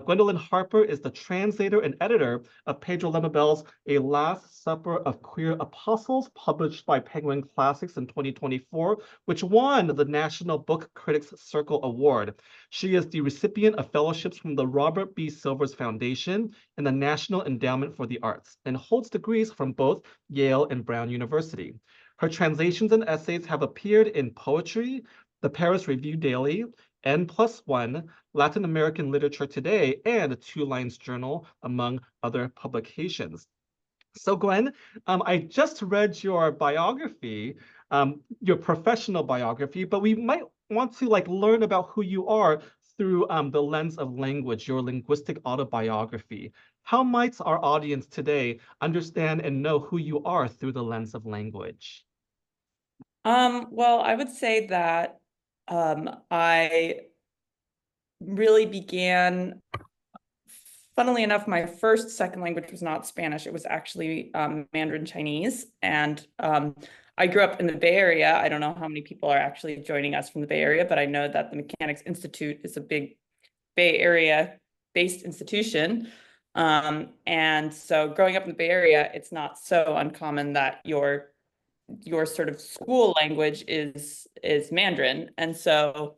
Gwendolyn Harper is the translator and editor of Pedro Lemebel's A Last Supper of Queer Apostles, published by Penguin Classics in 2024, which won the National Book Critics Circle Award. She is the recipient of fellowships from the Robert B. Silvers Foundation and the National Endowment for the Arts, and holds degrees from both Yale and Brown University. Her translations and essays have appeared in Poetry, the Paris Review Daily, N+1, Latin American Literature Today, and Two Lines Journal, among other publications. So Gwen, I just read your biography, your professional biography, but we might want to learn about who you are through the lens of language, your linguistic autobiography. How might our audience today understand and know who you are through the lens of language? Well, I would say that I really began, funnily enough, my first second language was not Spanish. It was actually Mandarin Chinese. And I grew up in the Bay Area. I don't know how many people are actually joining us from the Bay Area, but I know that the Mechanics Institute is a big Bay Area-based institution. And so growing up in the Bay Area, it's not so uncommon that your sort of school language is Mandarin. And so,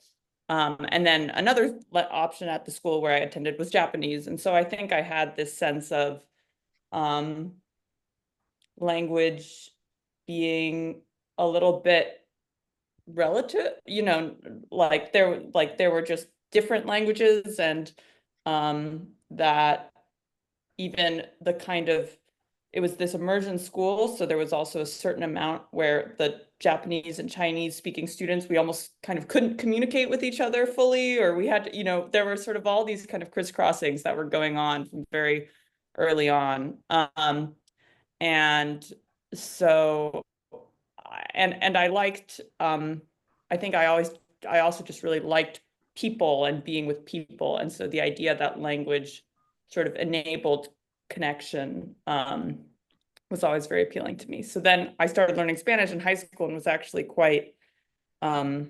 and then another option at the school where I attended was Japanese. And so I think I had this sense of language being a little bit relative, there were just different languages, and that even the kind of, it was this immersion school, so there was also a certain amount where the Japanese and Chinese speaking students, we almost kind of couldn't communicate with each other fully, or we had to, there were sort of all these kind of crisscrossings that were going on from very early on. And so, and I liked, I think I also just really liked people and being with people. And so the idea that language sort of enabled connection was always very appealing to me. So then I started learning Spanish in high school and was actually quite not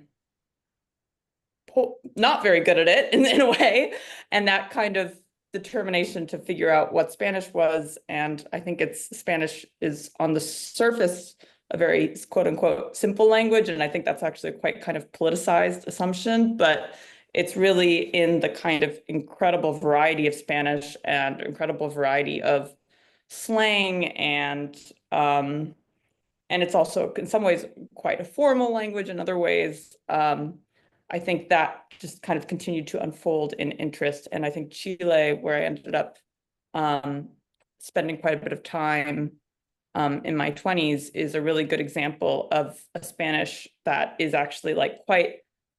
very good at it in a way. And that kind of determination to figure out what Spanish was, and I think Spanish is on the surface a very quote unquote simple language, and I think that's actually a quite kind of politicized assumption, but it's really in the kind of incredible variety of Spanish and incredible variety of slang, and it's also in some ways quite a formal language. In other ways, I think that just kind of continued to unfold in interest. And I think Chile, where I ended up spending quite a bit of time in my 20s, is a really good example of a Spanish that is actually quite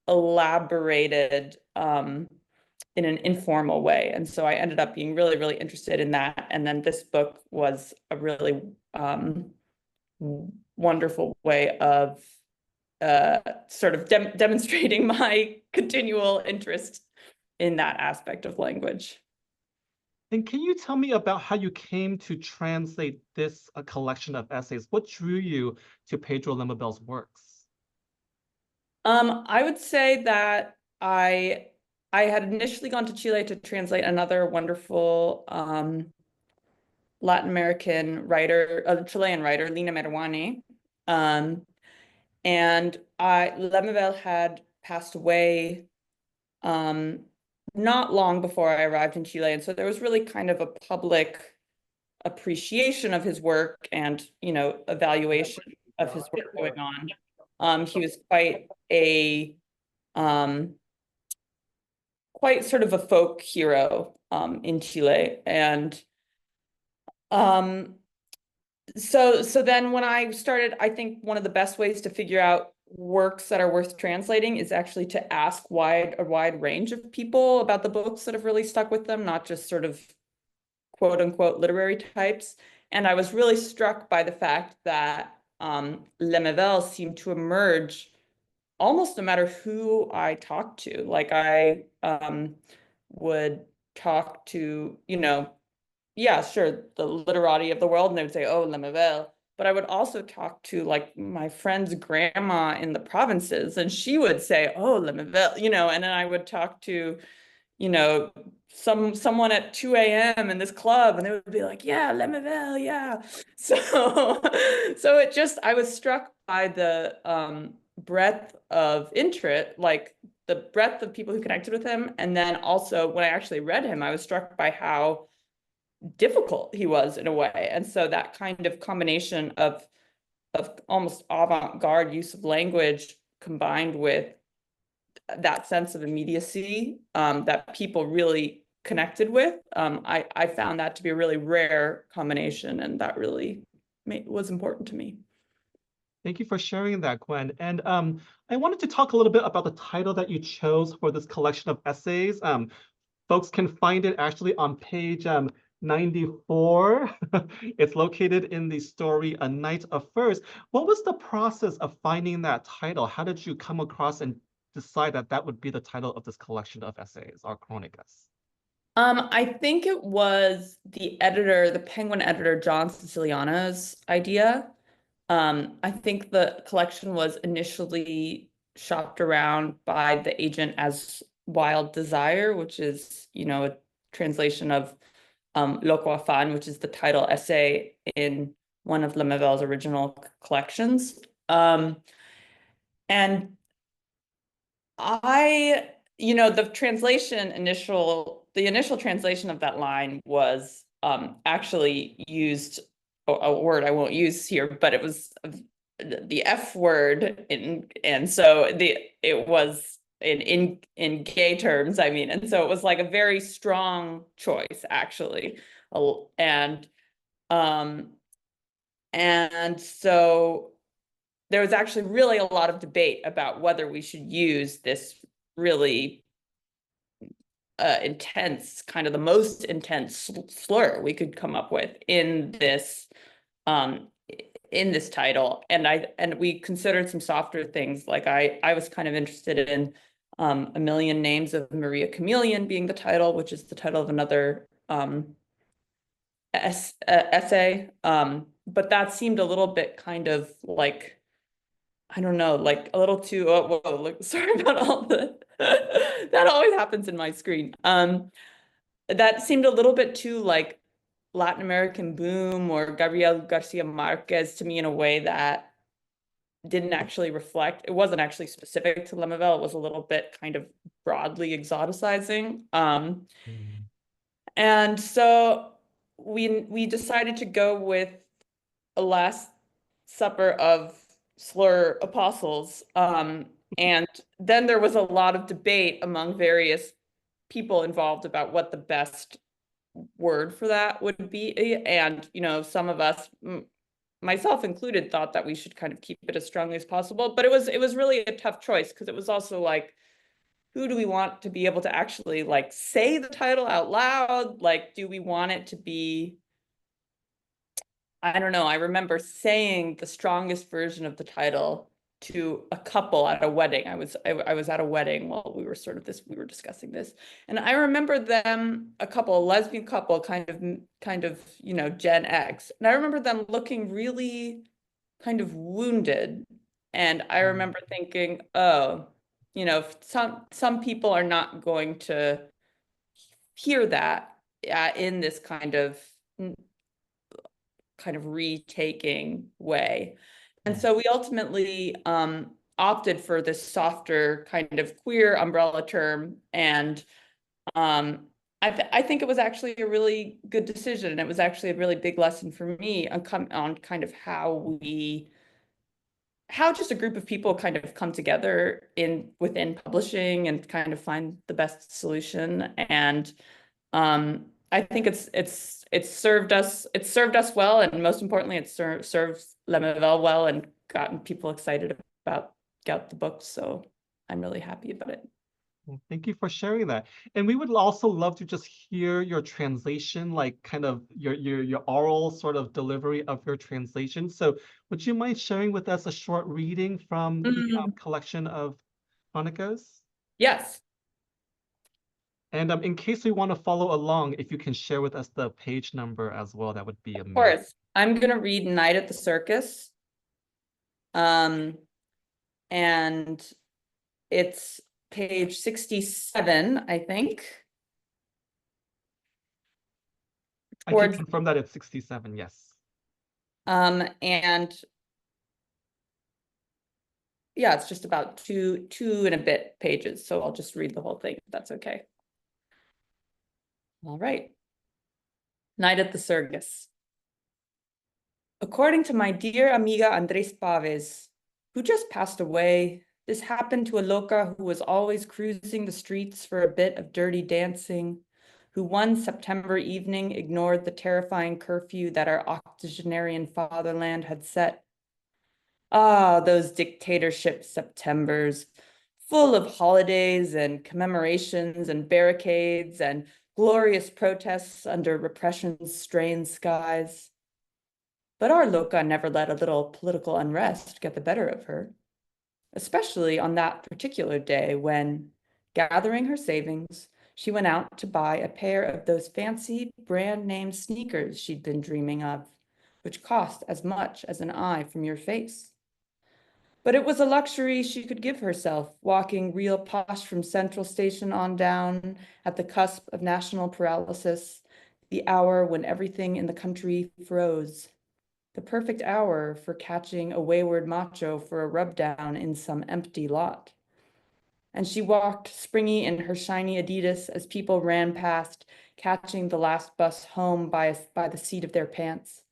elaborated in an informal way. And so I ended up being really, really interested in that. And then this book was a really wonderful way of sort of demonstrating my continual interest in that aspect of language. And can you tell me about how you came to translate this collection of essays? What drew you to Pedro Lemebel's works? I would say that I had initially gone to Chile to translate another wonderful Latin American writer, Chilean writer, Lina Meruane. And Lemebel had passed away not long before I arrived in Chile. And so there was really kind of a public appreciation of his work and, evaluation of his work going on. He was quite sort of a folk hero in Chile. And so then when I started, I think one of the best ways to figure out works that are worth translating is actually to ask a wide range of people about the books that have really stuck with them, not just sort of quote unquote literary types. And I was really struck by the fact that Lemebel seemed to emerge almost no matter who I talked to. I would talk to, yeah, sure, the literati of the world, and they would say, oh, Lemebel. But I would also talk to my friend's grandma in the provinces, and she would say, oh, Lemebel, and then I would talk to, someone at 2 a.m. in this club, and they would be like, yeah, Lemebel, yeah. So so it just, I was struck by the breadth of interest, like the breadth of people who connected with him. And then also when I actually read him, I was struck by how difficult he was in a way. And so that kind of combination of almost avant-garde use of language combined with that sense of immediacy that people really connected with. I found that to be a really rare combination, and that really was important to me. Thank you for sharing that, Gwen. And I wanted to talk a little bit about the title that you chose for this collection of essays. Folks can find it actually on page 94. It's located in the story A Night of First. What was the process of finding that title? How did you come across and decide that that would be the title of this collection of essays or chronicas? I think it was the editor, the Penguin editor, John Siciliano's idea. I think the collection was initially shopped around by the agent as Wild Desire, which is, a translation of Loco Afan, which is the title essay in one of Lemebel's original collections. And the initial translation of that line was actually used a word I won't use here, but it was the F word and so it was in gay terms, I mean, and so it was like a very strong choice actually. And um and so there was actually really a lot of debate about whether we should use this really intense, kind of the most intense slur we could come up with in this title. And we considered some softer things. Like I was kind of interested in A Million Names of Maria Chameleon being the title, which is the title of another essay. But that seemed a little bit kind of like, I don't know, like a little too, oh, whoa, look, sorry about all the, that always happens in my screen. That seemed a little bit too like Latin American boom or Gabriel Garcia Marquez to me in a way that didn't actually reflect, it wasn't actually specific to Lemebel, it was a little bit kind of broadly exoticizing. And so we decided to go with a Last Supper of slur apostles. And then there was a lot of debate among various people involved about what the best word for that would be. And, some of us, myself included, thought that we should kind of keep it as strongly as possible. But it was really a tough choice because it was also like, who do we want to be able to actually like say the title out loud? Like, do we want it to be, I don't know. I remember saying the strongest version of the title to a couple at a wedding. I was at a wedding while we were discussing this. And I remember them, a lesbian couple, kind of, Gen X. And I remember them looking really kind of wounded. And I remember thinking, oh, some people are not going to hear that in this kind of retaking way. And so we ultimately opted for this softer kind of queer umbrella term. And I think it was actually a really good decision. And it was actually a really big lesson for me on kind of how just a group of people kind of come together within publishing and kind of find the best solution. And I think it's served us well, and most importantly, it serves Lemebel well and gotten people excited about the book. So I'm really happy about it. Well, thank you for sharing that. And we would also love to just hear your translation, like kind of your oral sort of delivery of your translation. So would you mind sharing with us a short reading from the collection of chronicas? Yes. And in case we want to follow along, if you can share with us the page number as well, that would be Of amazing. course. I'm gonna read Night at the Circus. And it's page 67, I think. I can towards, confirm that it's 67, yes. and yeah, it's just about two and a bit pages. So I'll just read the whole thing, if that's okay. All right. Night at the Circus. According to my dear amiga Andres Paves, who just passed away, this happened to a loca who was always cruising the streets for a bit of dirty dancing, who one September evening ignored the terrifying curfew that our octogenarian fatherland had set. Ah, those dictatorship Septembers, full of holidays and commemorations and barricades and glorious protests under repression's strained skies. But our loca never let a little political unrest get the better of her, especially on that particular day when, gathering her savings, she went out to buy a pair of those fancy brand name sneakers she'd been dreaming of, which cost as much as an eye from your face. But it was a luxury she could give herself, walking real posh from Central Station on down at the cusp of national paralysis, the hour when everything in the country froze. The perfect hour for catching a wayward macho for a rub down in some empty lot. And she walked springy in her shiny Adidas as people ran past, catching the last bus home by the seat of their pants.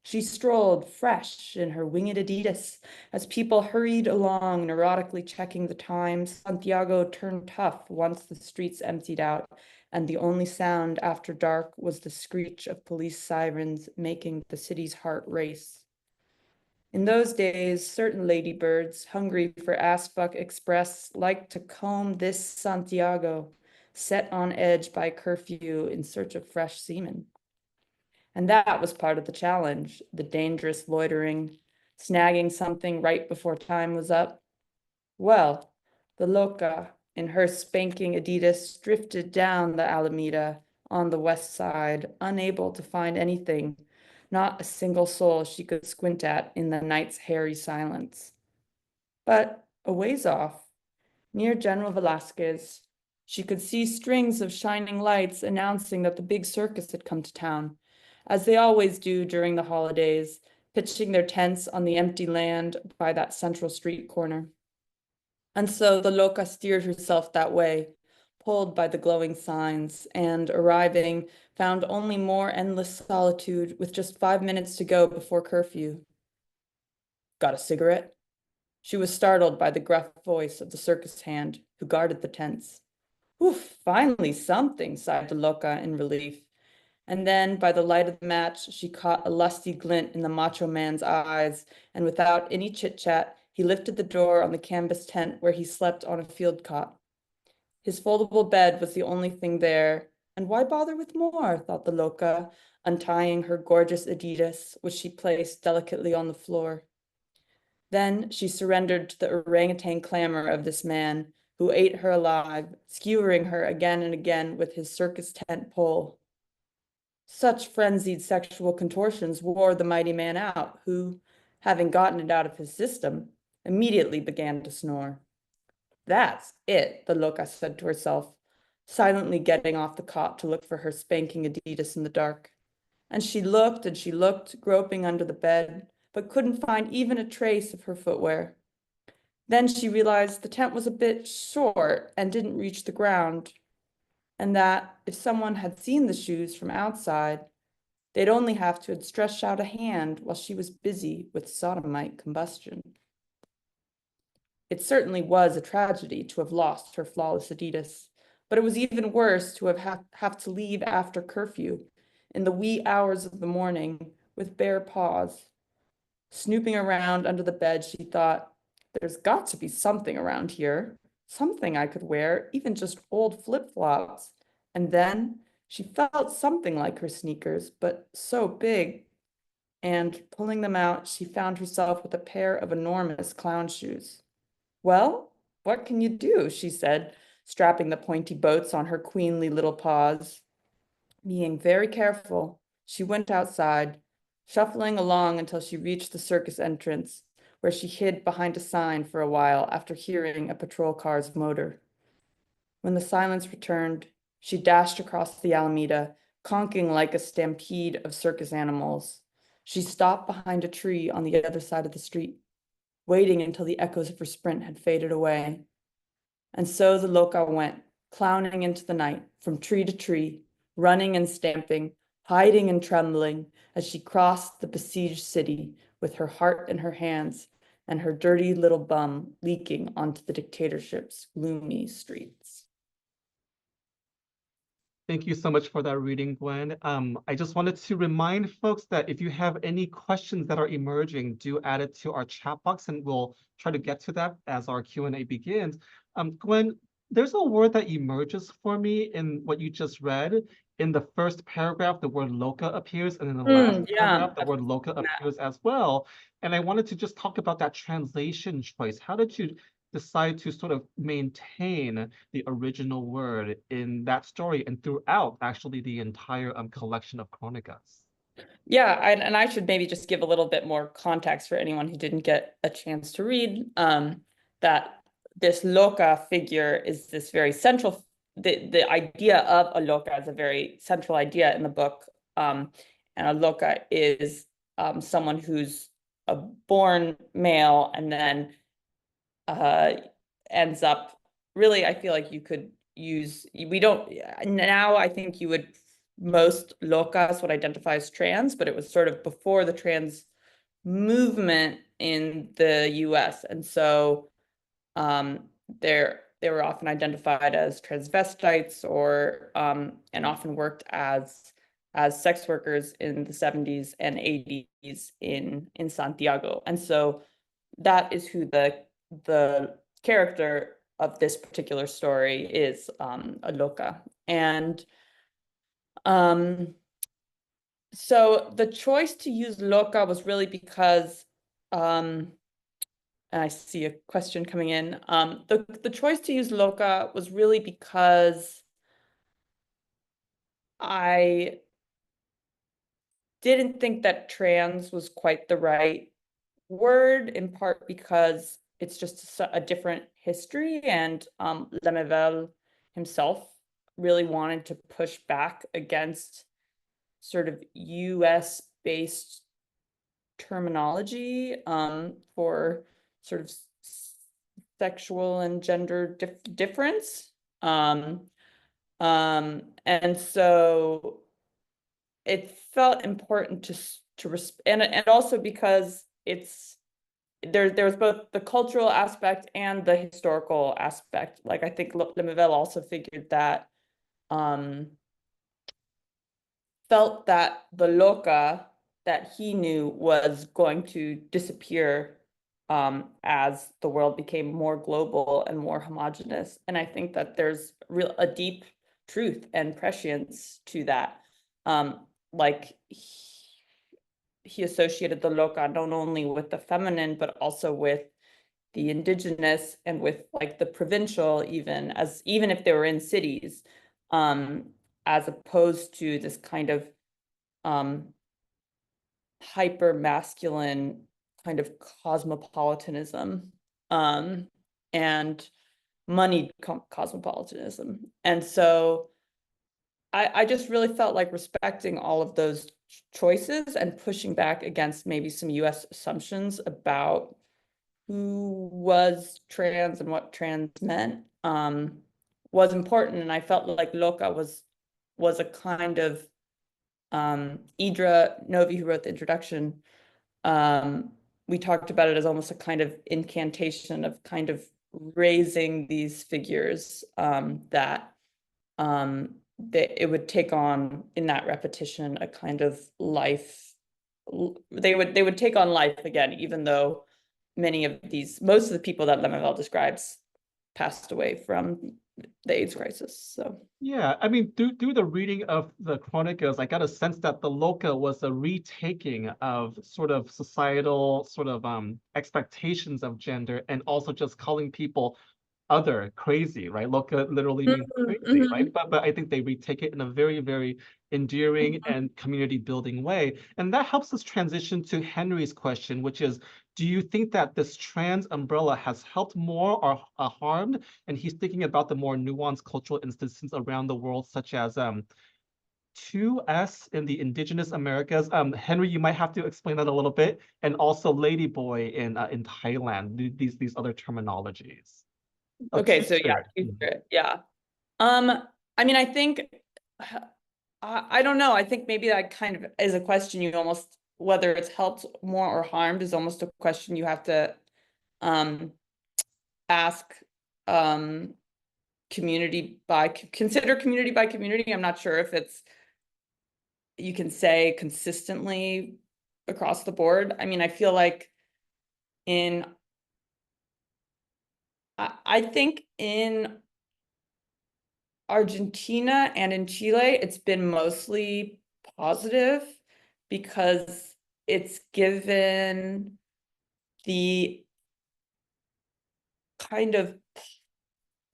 She strolled fresh in her winged Adidas as people hurried along, neurotically checking the time. Santiago turned tough once the streets emptied out, and the only sound after dark was the screech of police sirens making the city's heart race. In those days, certain ladybirds, hungry for ass-fuck express, liked to comb this Santiago, set on edge by curfew in search of fresh semen. And that was part of the challenge, the dangerous loitering, snagging something right before time was up. Well, the loca, in her spanking Adidas, drifted down the Alameda on the west side, unable to find anything, not a single soul she could squint at in the night's hairy silence. But a ways off, near General Velasquez, she could see strings of shining lights announcing that the big circus had come to town, as they always do during the holidays, pitching their tents on the empty land by that central street corner. And so the loca steered herself that way, pulled by the glowing signs, and arriving, found only more endless solitude with just 5 minutes to go before curfew. Got a cigarette? She was startled by the gruff voice of the circus hand who guarded the tents. Oof, finally something, sighed the loca in relief. And then, by the light of the match, she caught a lusty glint in the macho man's eyes, and without any chit-chat, he lifted the door on the canvas tent where he slept on a field cot. His foldable bed was the only thing there, and why bother with more, thought the loca, untying her gorgeous Adidas, which she placed delicately on the floor. Then she surrendered to the orangutan clamor of this man, who ate her alive, skewering her again and again with his circus tent pole. Such frenzied sexual contortions wore the mighty man out, who, having gotten it out of his system, immediately began to snore. That's it, the loca said to herself, silently getting off the cot to look for her spanking Adidas in the dark. And she looked, groping under the bed, but couldn't find even a trace of her footwear. Then she realized the tent was a bit short and didn't reach the ground, and that if someone had seen the shoes from outside, they'd only have to stretch out a hand while she was busy with sodomite combustion. It certainly was a tragedy to have lost her flawless Adidas, but it was even worse to have to leave after curfew in the wee hours of the morning with bare paws. Snooping around under the bed, she thought, there's got to be something around here, something I could wear, even just old flip-flops. And then she felt something like her sneakers, but so big. And pulling them out, she found herself with a pair of enormous clown shoes. Well, what can you do? She said, strapping the pointy boats on her queenly little paws. Being very careful, she went outside, shuffling along until she reached the circus entrance, where she hid behind a sign for a while after hearing a patrol car's motor. When the silence returned, she dashed across the Alameda, conking like a stampede of circus animals. She stopped behind a tree on the other side of the street, waiting until the echoes of her sprint had faded away. And so the loca went, clowning into the night, from tree to tree, running and stamping, hiding and trembling, as she crossed the besieged city with her heart in her hands and her dirty little bum leaking onto the dictatorship's gloomy streets. Thank you so much for that reading, Gwen. I just wanted to remind folks that if you have any questions that are emerging, do add it to our chat box, and we'll try to get to that as our Q&A begins. Gwen, there's a word that emerges for me in what you just read. In the first paragraph, the word loca appears, and in the last paragraph, the word loca appears as well. And I wanted to just talk about that translation choice. How did you decide to sort of maintain the original word in that story and throughout actually the entire collection of chronicas? Yeah, and I should maybe just give a little bit more context for anyone who didn't get a chance to read, that this loca figure is this very central, the idea of a loca is a very central idea in the book. And a loca is someone who's a born male and then ends up, really, I feel like you could use, we don't, now I think you would, most locas would identify as trans, but it was sort of before the trans movement in the US. And so they were often identified as transvestites or and often worked as sex workers in the 70s and 80s in Santiago. And so that is who the character of this particular story is, a loca. And so the choice to use loca was really because I see a question coming in. The choice to use loca was really because I didn't think that trans was quite the right word, in part because it's just a different history, and Lemebel himself really wanted to push back against sort of US based terminology for sort of sexual and gender difference. And so it felt important and also because there was both the cultural aspect and the historical aspect. Like, I think Lemebel also figured that felt that the loca that he knew was going to disappear as the world became more global and more homogenous. And I think that there's a deep truth and prescience to that. Like, he associated the loca not only with the feminine, but also with the indigenous and with like the provincial, even if they were in cities, as opposed to this kind of hyper masculine kind of cosmopolitanism and moneyed cosmopolitanism. And so I just really felt like respecting all of those choices and pushing back against maybe some US assumptions about who was trans and what trans meant was important. And I felt like loca was a kind of Idra Novi, who wrote the introduction, we talked about it as almost a kind of incantation of kind of raising these figures that it would take on, in that repetition, a kind of life. They would take on life again, even though most of the people that Lemebel describes passed away from the AIDS crisis. So yeah, I mean, through the reading of the chronicles, I got a sense that the loca was a retaking of sort of societal sort of expectations of gender, and also just calling people other, crazy, right? Loca literally means crazy, right? But I think they retake it in a very, very endearing and community building way. And that helps us transition to Henry's question, which is, do you think that this trans umbrella has helped more or harmed? And he's thinking about the more nuanced cultural instances around the world, such as two S in the indigenous Americas. Henry, you might have to explain that a little bit, and also ladyboy in Thailand. These other terminologies. Oh, Okay, so yeah, two-spirit. two-spirit, yeah. I mean, I think I don't know. I think maybe that kind of is a question you almost, whether it's helped more or harmed, is almost a question you have to ask consider community by community. I'm not sure if it's, you can say consistently across the board. I mean, I feel like I think in Argentina and in Chile, it's been mostly positive because it's given the kind of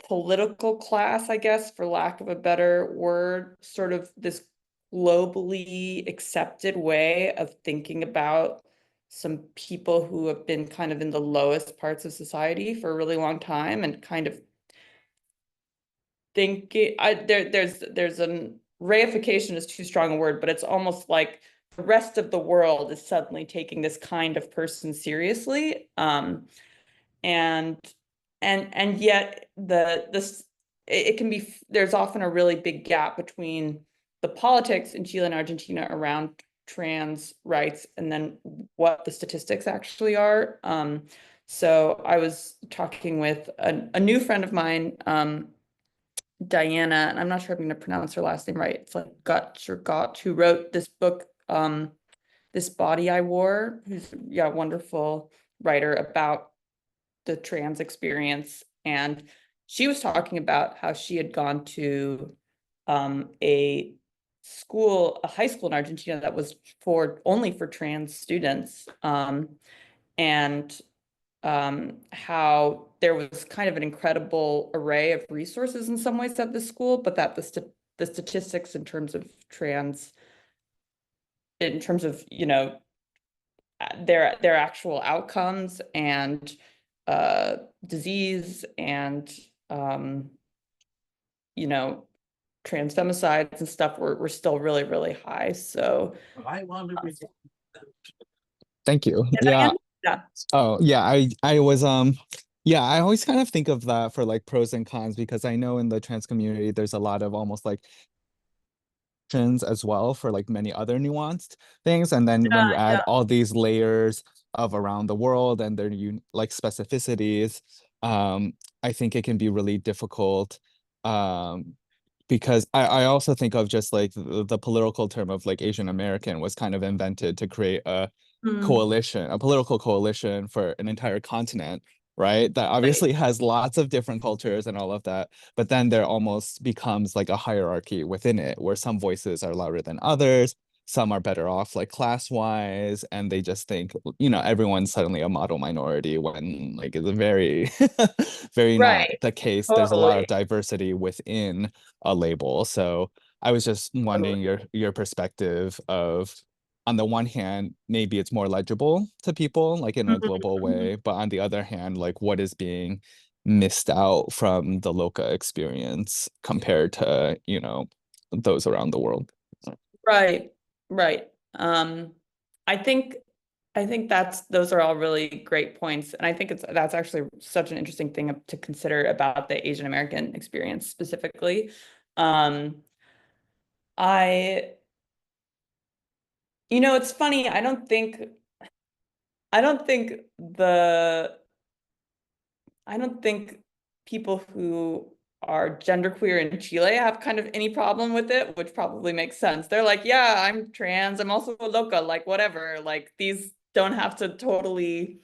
political class, I guess, for lack of a better word, sort of this globally accepted way of thinking about some people who have been kind of in the lowest parts of society for a really long time, and kind of thinking there's an reification is too strong a word, but it's almost like the rest of the world is suddenly taking this kind of person seriously. And yet it can be, there's often a really big gap between the politics in Chile and Argentina around trans rights and then what the statistics actually are. So I was talking with a new friend of mine, Diana, and I'm not sure if I'm going to pronounce her last name right. It's like Gutch or Gott, who wrote this book, This Body I Wore, who's a wonderful writer about the trans experience. And she was talking about how she had gone to a high school in Argentina that was only for trans students, and how there was kind of an incredible array of resources in some ways at the school, but that the statistics in terms of their actual outcomes and disease and trans femicides and stuff were still really, really high. So I want to be. Thank you. and Yeah. yeah. Oh, yeah. I was yeah, I always kind of think of that for like pros and cons, because I know in the trans community there's a lot of almost like as well for like many other nuanced things, and then when you add all these layers of around the world and their like specificities, I think it can be really difficult, because I also think of just like the political term of like Asian American was kind of invented to create a coalition, a political coalition for an entire continent, right? That obviously has lots of different cultures and all of that, but then there almost becomes like a hierarchy within it where some voices are louder than others, some are better off like class wise, and they just think, everyone's suddenly a model minority when like it's a very, very not Right. the case. There's a lot Totally. of diversity within a label. So I was just wondering your perspective of, on the one hand, maybe it's more legible to people like in a global way, but on the other hand, like what is being missed out from the local experience compared to, those around the world. Right. I think those are all really great points. And I think that's actually such an interesting thing to consider about the Asian American experience specifically. It's funny, I don't think people who are genderqueer in Chile have kind of any problem with it, which probably makes sense. They're like, yeah, I'm trans, I'm also a loca, like whatever. Like these don't have to totally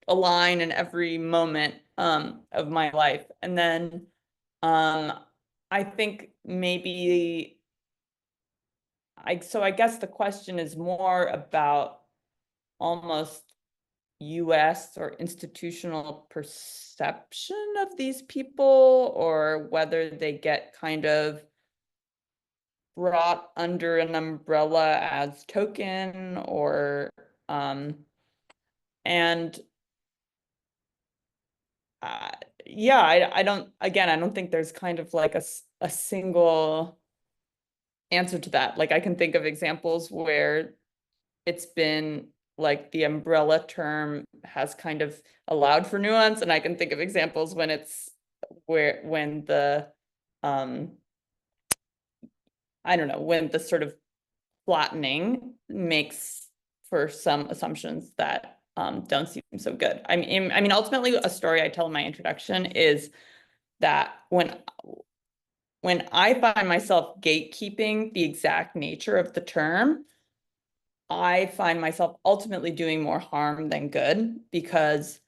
align in every moment of my life. And then I think maybe I guess the question is more about almost US or institutional perception of these people, or whether they get kind of brought under an umbrella as token, or and I don't think there's kind of like a single answer to that. Like I can think of examples where it's been like the umbrella term has kind of allowed for nuance, and I can think of examples when it's when the I don't know, when the sort of flattening makes for some assumptions that don't seem so good. I mean, ultimately, a story I tell in my introduction is that when I find myself gatekeeping the exact nature of the term, I find myself ultimately doing more harm than good, because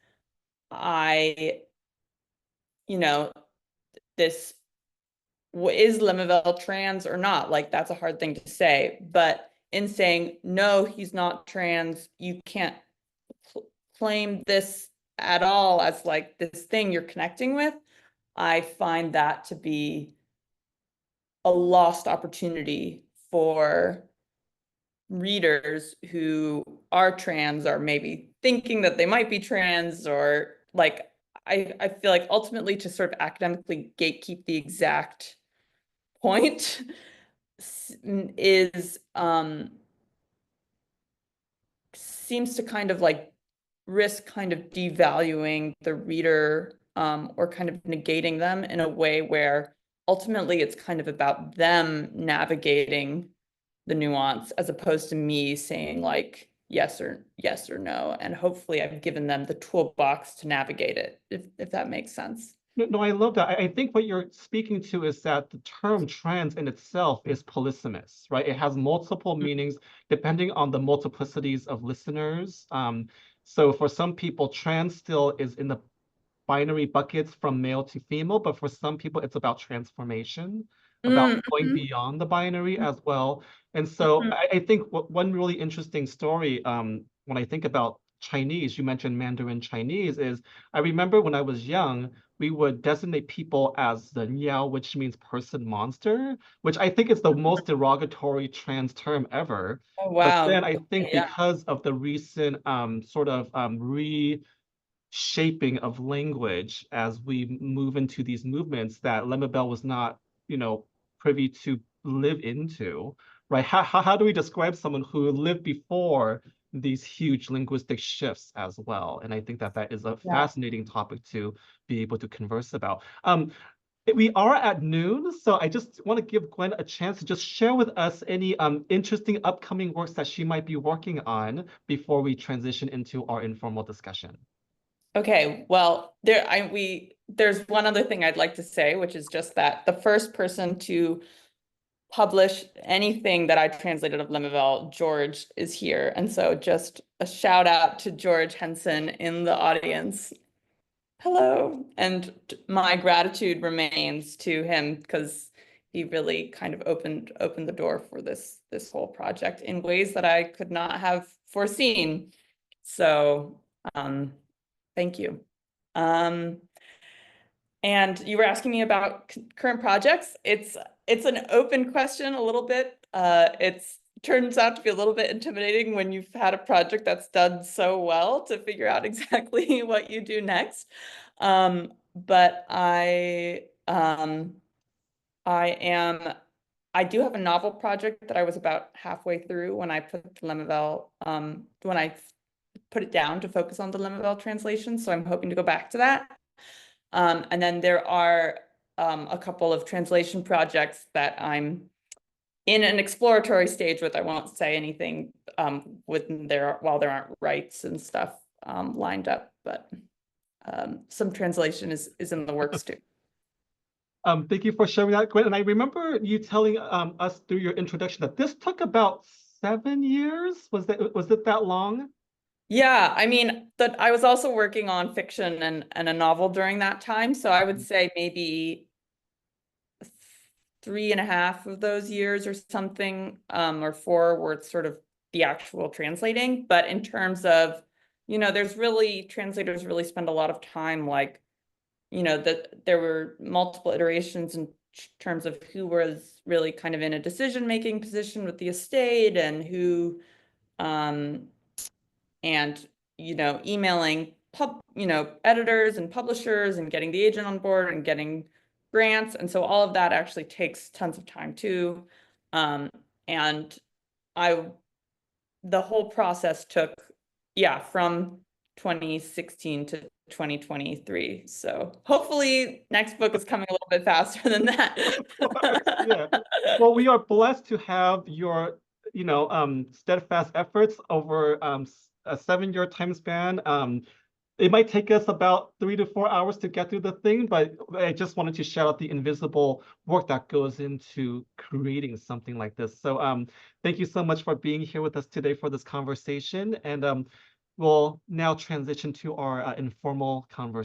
this is Lemebel trans or not? Like, that's a hard thing to say. But in saying, no, he's not trans, you can't claim this at all as like this thing you're connecting with, I find that to be a lost opportunity for readers who are trans, or maybe thinking that they might be trans, or like, I feel like ultimately to sort of academically gatekeep the exact point is seems to kind of like risk kind of devaluing the reader, or kind of negating them in a way where ultimately it's kind of about them navigating the nuance, as opposed to me saying like yes or no, and hopefully I've given them the toolbox to navigate it, if that makes sense. No, I love that. I think what you're speaking to is that the term trans in itself is polysemous, right? It has multiple meanings depending on the multiplicities of listeners. So for some people, trans still is in the binary buckets from male to female, but for some people, it's about transformation, about going beyond the binary as well. And so I think one really interesting story, when I think about Chinese, you mentioned Mandarin Chinese, is I remember when I was young, we would designate people as the Niao, which means person monster, which I think is the most derogatory trans term ever. Oh, But wow. then I think Yeah. because of the recent sort of reshaping of language as we move into these movements that Lemebel was not, privy to live into, right? How do we describe someone who lived before these huge linguistic shifts as well? And I think that that is a fascinating topic to be able to converse about. We are at noon, so I just want to give Gwen a chance to just share with us any interesting upcoming works that she might be working on before we transition into our informal discussion. Okay, well, there's one other thing I'd like to say, which is just that the first person to publish anything that I translated of Lemebel, George, is here. And so just a shout out to George Henson in the audience. Hello. And my gratitude remains to him, because he really kind of opened the door for this whole project in ways that I could not have foreseen. So thank you. And you were asking me about current projects. It's an open question a little bit. It's turns out to be a little bit intimidating when you've had a project that's done so well to figure out exactly what you do next. But I do have a novel project that I was about halfway through when I put Lemebel, when I put it down to focus on the Lemebel translation. So I'm hoping to go back to that. And then there are a couple of translation projects that I'm in an exploratory stage with. I won't say anything while there aren't rights and stuff lined up, but some translation is in the works too. Thank you for sharing that, Gwen. And I remember you telling us through your introduction that this took about 7 years. Was it that long? Yeah, I mean, that I was also working on fiction and a novel during that time. So I would say maybe 3.5 of those years or something, or 4 were sort of the actual translating. But in terms of, translators really spend a lot of time, like, that there were multiple iterations in terms of who was really kind of in a decision-making position with the estate, and who, and emailing editors and publishers, and getting the agent on board, and getting grants. And so all of that actually takes tons of time too. And the whole process took, from 2016 to 2023. So hopefully next book is coming a little bit faster than that. Yeah. Well, we are blessed to have your, steadfast efforts over a 7-year time span. It might take us about 3 to 4 hours to get through the thing, but I just wanted to shout out the invisible work that goes into creating something like this. So thank you so much for being here with us today for this conversation. And we'll now transition to our informal conversation.